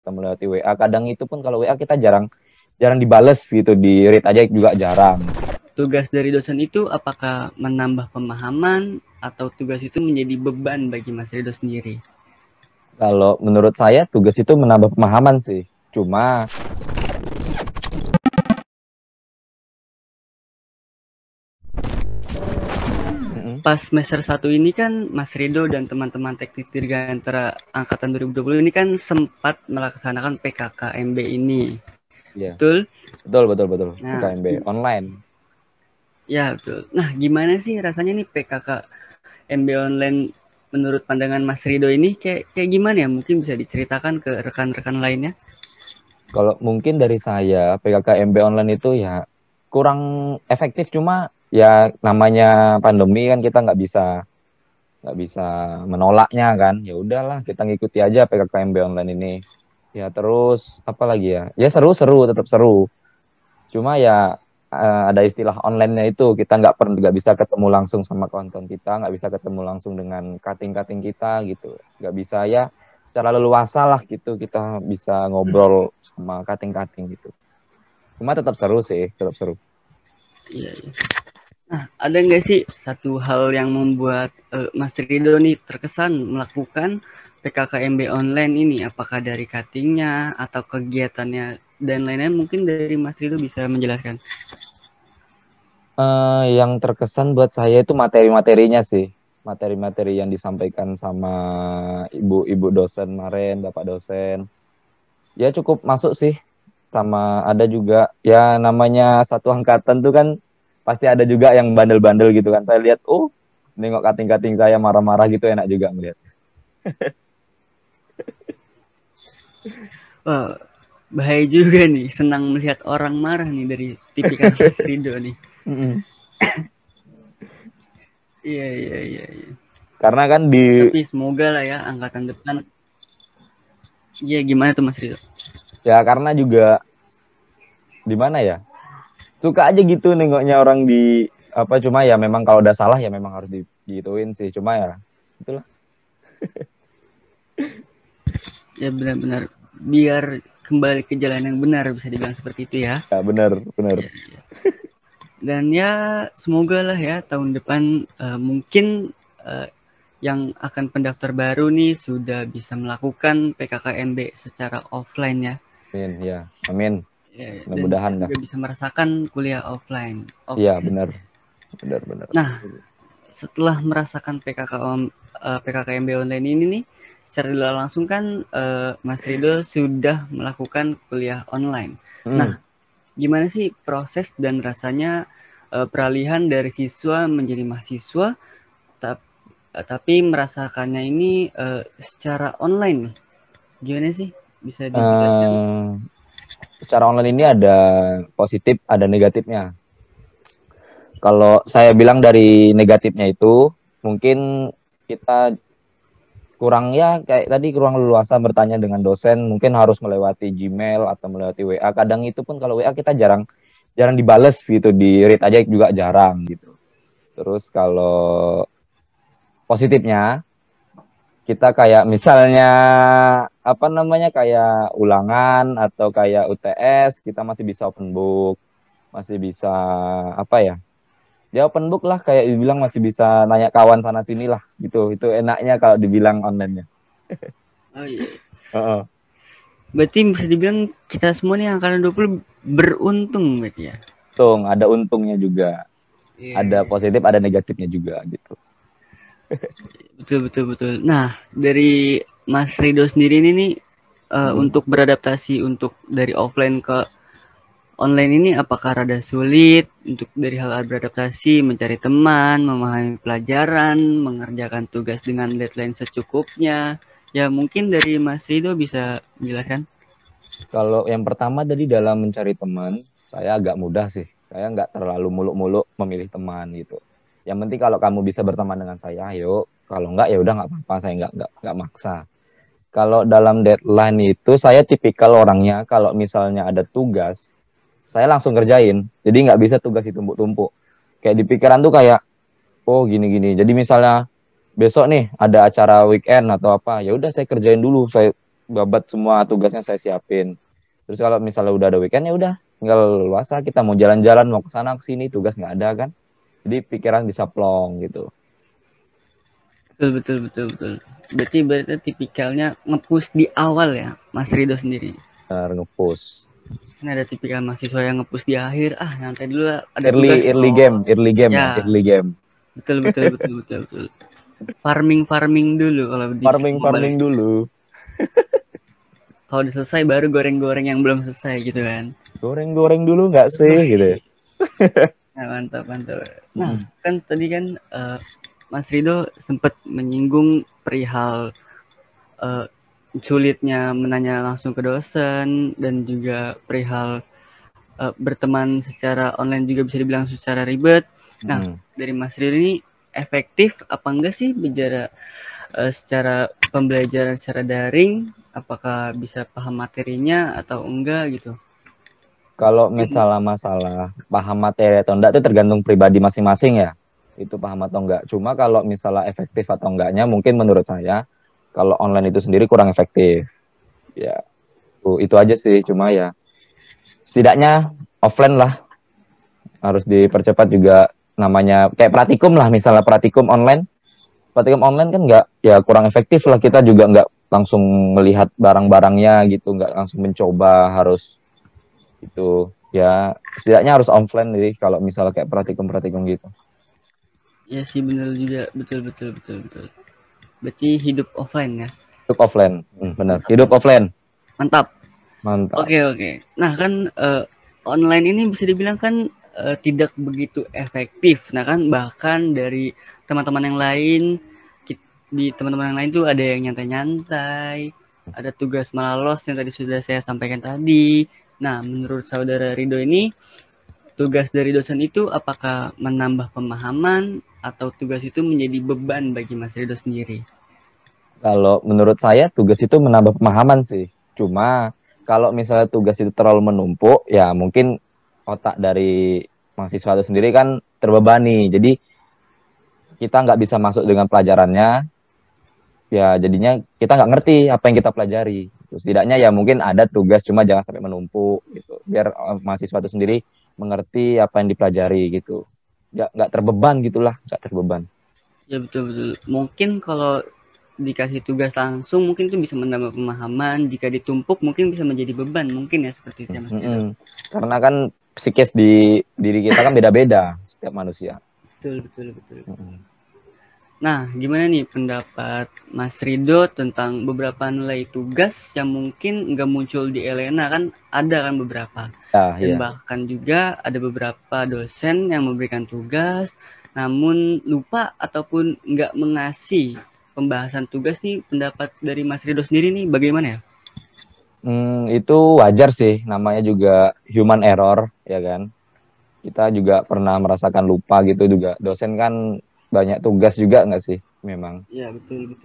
atau melewati WA. Kadang itu pun kalau WA kita jarang dibales gitu, di read aja juga jarang. Tugas dari dosen itu apakah menambah pemahaman atau tugas itu menjadi beban bagi Mas Rido sendiri? Kalau menurut saya tugas itu menambah pemahaman sih. Cuma Pas semester 1 ini kan Mas Rido dan teman-teman teknik dirgantara angkatan 2020 ini kan sempat melaksanakan PKKMB ini. ya, Betul? betul. Nah, PKMB online. ya betul. Nah, gimana sih rasanya nih PKKMB online menurut pandangan Mas Rido ini kayak gimana ya? Mungkin bisa diceritakan ke rekan-rekan lainnya. Kalau mungkin dari saya PKKMB online itu ya kurang efektif, cuma ya namanya pandemi kan kita nggak bisa menolaknya kan. Ya udahlah kita ngikuti aja PKKMB online ini. Ya terus apa lagi ya? Ya seru, tetap seru. Cuma ya ada istilah online-nya itu, kita nggak bisa ketemu langsung sama kawan-kawan kita, nggak bisa ketemu langsung dengan cutting kita gitu, nggak bisa ya secara leluasa lah gitu kita bisa ngobrol sama cutting gitu. Cuma tetap seru sih, tetap seru. Iya, iya. Nah, ada nggak sih satu hal yang membuat Mas Rido nih terkesan melakukan PKKMB online ini? Apakah dari cuttingnya atau kegiatannya dan lain-lain? Mungkin dari Mas Rido bisa menjelaskan. Yang terkesan buat saya itu materi-materinya sih, materi-materi yang disampaikan sama ibu dosen kemarin, bapak dosen, ya cukup masuk sih. Sama ada juga ya namanya satu angkatan tuh kan pasti ada juga yang bandel-bandel gitu kan. Saya lihat, nengok kating-kating saya marah-marah gitu, enak juga melihat. Wah, bahaya juga nih, senang melihat orang marah nih dari tipikal Mas Rido nih. Iya. Karena kan Tapi semoga lah ya angkatan depan. Iya, gimana tuh Mas Rido? ya karena juga di mana ya, suka aja gitu nengoknya orang di apa, cuma ya memang kalau udah salah ya memang harus digituin sih, cuma ya itulah. Ya benar-benar biar kembali ke jalan yang benar, bisa dibilang seperti itu ya. Ya benar. Ya. Dan ya semoga lah ya tahun depan mungkin yang akan pendaftar baru nih sudah bisa melakukan PKKMB secara offline ya. Amin ya, amin. Ya, dan Mudah-mudahan dah. juga bisa merasakan kuliah offline. Iya benar. Nah, setelah merasakan PKKMB online ini nih, secara langsung kan Mas Rido sudah melakukan kuliah online. Nah, gimana sih proses dan rasanya peralihan dari siswa menjadi mahasiswa, tapi merasakannya ini secara online? Gimana sih? Bisa dijelaskan? Secara online ini ada positif, ada negatifnya. Kalau saya bilang dari negatifnya itu, mungkin kita kurang ya kayak tadi kurang leluasa bertanya dengan dosen, mungkin harus melewati Gmail atau melewati WA. Kadang itu pun kalau WA kita jarang dibales gitu, di read aja juga jarang gitu. Terus kalau positifnya, kita kayak misalnya apa namanya kayak ulangan atau kayak UTS, kita masih bisa open book, masih bisa apa ya, open book lah, kayak dibilang masih bisa nanya kawan sana sini lah gitu. Itu enaknya kalau dibilang online-nya. Oh iya. Berarti bisa dibilang kita semua nih angkatan 20 beruntung berarti ya. Ada untungnya juga. Ada positif, ada negatifnya juga gitu. Betul. Nah, dari Mas Rido sendiri ini nih untuk beradaptasi untuk dari offline ke online ini apakah rada sulit untuk dari hal beradaptasi, mencari teman, memahami pelajaran, mengerjakan tugas dengan deadline secukupnya? Ya mungkin dari Mas Rido bisa menjelaskan. Kalau yang pertama tadi dalam mencari teman, saya agak mudah sih. Saya nggak terlalu muluk-muluk memilih teman gitu. Yang penting kalau kamu bisa berteman dengan saya, ayo. Kalau nggak ya udah nggak apa-apa, saya nggak maksa. Kalau dalam deadline itu saya tipikal orangnya kalau misalnya ada tugas, saya langsung kerjain. Jadi nggak bisa tugas ditumpuk-tumpuk. Kayak di pikiran tuh kayak, oh gini-gini. Jadi misalnya besok nih ada acara weekend atau apa, ya udah saya kerjain dulu. Saya babat semua tugasnya saya siapin. Terus kalau misalnya udah ada weekend ya udah tinggal luasa kita mau jalan-jalan mau ke sana ke sini tugas nggak ada kan. Jadi pikiran bisa plong gitu. Betul. Berarti tipikalnya nge-push di awal ya, Mas Rido sendiri. Benar, nge-push. Kan ada tipikal mahasiswa yang nge-push di akhir, nyantai dulu lah, ada Early tugas early loh. game ya, Ya, early game. betul. Farming dulu kalau di Farming dulu. Kalau udah selesai baru goreng-goreng yang belum selesai gitu kan. Goreng dulu nggak sih gitu. Nah, mantap. Nah, kan tadi kan Mas Rido sempat menyinggung perihal sulitnya menanya langsung ke dosen dan juga perihal berteman secara online juga bisa dibilang secara ribet. Nah, dari Mas Rido ini efektif apa enggak sih bicara secara pembelajaran secara daring? Apakah bisa paham materinya atau enggak gitu? Kalau misalnya masalah paham materi atau enggak itu tergantung pribadi masing-masing ya. Itu paham atau enggak. Cuma kalau misalnya efektif atau enggaknya mungkin menurut saya kalau online itu sendiri kurang efektif. Ya, itu aja sih. Cuma ya setidaknya offline lah harus dipercepat juga namanya kayak praktikum lah misalnya praktikum online kan nggak ya kurang efektif lah kita juga nggak langsung melihat barang-barangnya gitu nggak langsung mencoba harus itu ya setidaknya harus offline nih kalau misalnya kayak praktikum gitu. Ya sih benar juga betul. Berarti hidup offline ya. Hidup offline benar hidup offline Mantap. mantap. Oke. Nah kan online ini bisa dibilang kan tidak begitu efektif. Nah kan bahkan dari teman-teman yang lain di teman-teman yang lain tuh ada yang nyantai-nyantai, ada tugas malos yang tadi sudah saya sampaikan tadi. Nah menurut saudara Rido ini tugas dari dosen itu apakah menambah pemahaman atau tugas itu menjadi beban bagi Mas Rido sendiri? Kalau menurut saya tugas itu menambah pemahaman sih. Cuma kalau misalnya tugas itu terlalu menumpuk, ya mungkin otak dari mahasiswa itu sendiri kan terbebani. Jadi kita nggak bisa masuk dengan pelajarannya, ya jadinya kita nggak ngerti apa yang kita pelajari. Terus setidaknya ya mungkin ada tugas, cuma jangan sampai menumpuk gitu. Biar mahasiswa itu sendiri mengerti apa yang dipelajari gitu. Nggak terbeban gitulah, nggak terbeban. Ya betul. Mungkin kalau dikasih tugas langsung mungkin itu bisa menambah pemahaman, jika ditumpuk mungkin bisa menjadi beban mungkin ya seperti itu ya Mas Rido. Karena kan psikis di diri kita kan beda-beda setiap manusia. Betul. Nah, gimana nih pendapat Mas Rido tentang beberapa nilai tugas yang mungkin nggak muncul di Elena? Kan ada kan beberapa. Dan bahkan juga ada beberapa dosen yang memberikan tugas namun lupa ataupun nggak mengasih pembahasan tugas nih. Pendapat dari Mas Rido sendiri nih bagaimana ya? Itu wajar sih, namanya juga human error ya kan. Kita juga pernah merasakan lupa gitu juga. Dosen kan banyak tugas juga nggak sih memang. Iya betul.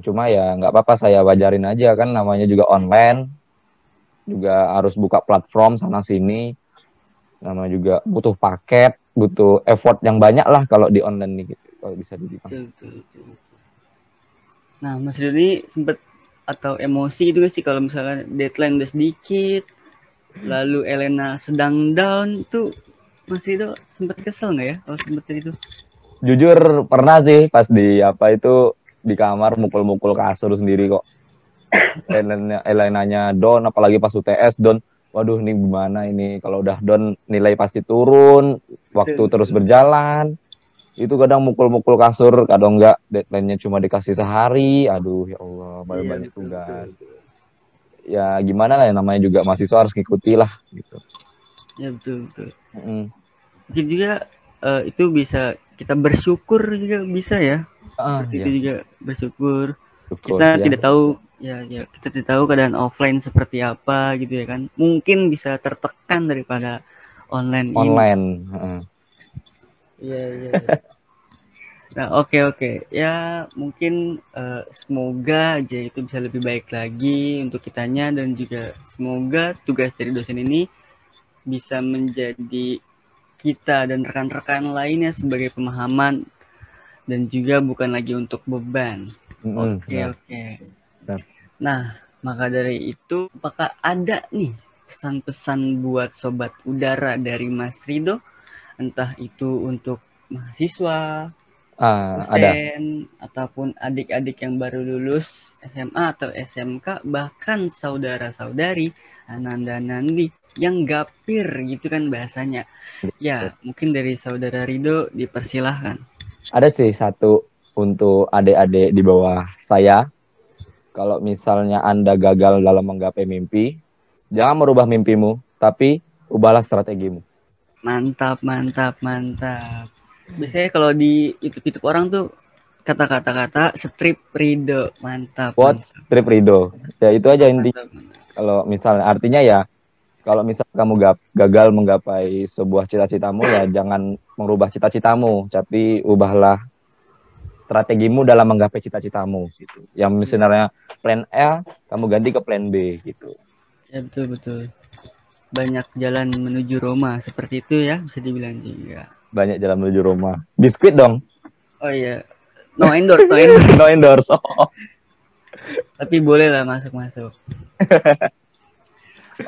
Cuma ya nggak apa-apa saya wajarin aja kan namanya juga online. Juga harus buka platform sana sini. Namanya juga butuh paket, butuh effort yang banyak lah kalau di online nih gitu. Kalau bisa dibilang. Betul. Nah, Mas Rido ini sempat atau emosi itu sih kalau misalnya deadline udah sedikit, lalu Elena sedang down tuh Mas Rido sempat kesel nggak ya kalau sempat itu? Jujur pernah sih pas di di kamar mukul-mukul kasur sendiri kok. Elenanya down apalagi pas UTS down. Waduh ini gimana ini kalau udah down nilai pasti turun, waktu terus berjalan. Itu kadang mukul-mukul kasur, kadang enggak deadline-nya cuma dikasih sehari. Aduh ya Allah, banyak tugas. Betul. Ya gimana lah ya namanya juga mahasiswa harus ngikuti lah gitu. Ya betul. Mungkin juga itu bisa kita bersyukur juga bisa ya. Itu juga bersyukur. Kita tidak tahu kita tidak tahu keadaan offline seperti apa gitu ya kan. Mungkin bisa tertekan daripada online. Iya. Nah, oke. Ya, mungkin semoga aja itu bisa lebih baik lagi untuk kitanya dan juga semoga tugas dari dosen ini bisa menjadi kita dan rekan-rekan lainnya sebagai pemahaman dan juga bukan lagi untuk beban. Oke. Nah, Maka dari itu, apakah ada nih pesan-pesan buat sobat udara dari Mas Rido? Entah itu untuk mahasiswa, Ada. dosen, ataupun adik-adik yang baru lulus SMA atau SMK, bahkan saudara-saudari, Ananda Nandi yang gapir gitu kan bahasanya. Ya, mungkin dari saudara Rido dipersilahkan. Ada sih satu untuk adik-adik di bawah saya. Kalau misalnya Anda gagal dalam menggapai mimpi, jangan merubah mimpimu, tapi ubahlah strategimu. Mantap, mantap, mantap. Biasanya kalau di YouTube orang tuh kata-kata strip Rido. Mantap, Quotes mantap. Trip Rido. Ya itu aja intinya. Mantap, mantap. Kalau misalnya artinya ya, kalau misal kamu gagal menggapai sebuah cita-citamu, ya jangan merubah cita-citamu, tapi ubahlah strategimu dalam menggapai cita-citamu gitu. Yang misalnya plan A, kamu ganti ke plan B gitu. Ya, betul, betul. Banyak jalan menuju Roma, seperti itu ya, bisa dibilang juga. Banyak jalan menuju Roma. Biskuit dong. Oh iya, no endorse, no endorse. No endorse. Oh. Tapi boleh lah masuk-masuk.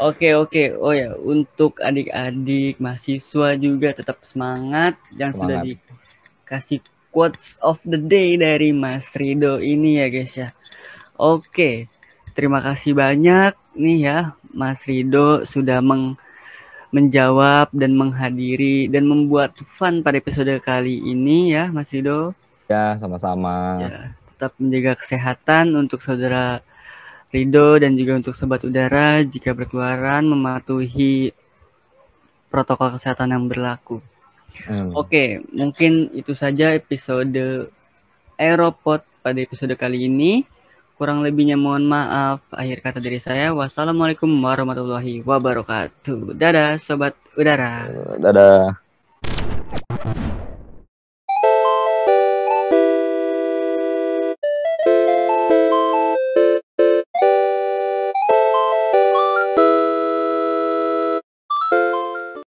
Oke, oke. Oh ya, untuk adik-adik mahasiswa juga tetap semangat. Yang sudah dikasih quotes of the day dari Mas Rido ini ya guys ya. Oke, terima kasih banyak nih ya Mas Rido sudah menjawab dan menghadiri dan membuat fun pada episode kali ini ya Mas Rido. Ya, sama-sama. Ya, tetap menjaga kesehatan untuk saudara Rido dan juga untuk sobat udara jika berkeluaran mematuhi protokol kesehatan yang berlaku. Oke, mungkin itu saja episode Aeropod pada episode kali ini. Kurang lebihnya mohon maaf. Akhir kata dari saya, wassalamualaikum warahmatullahi wabarakatuh. Dadah sobat udara. Dadah.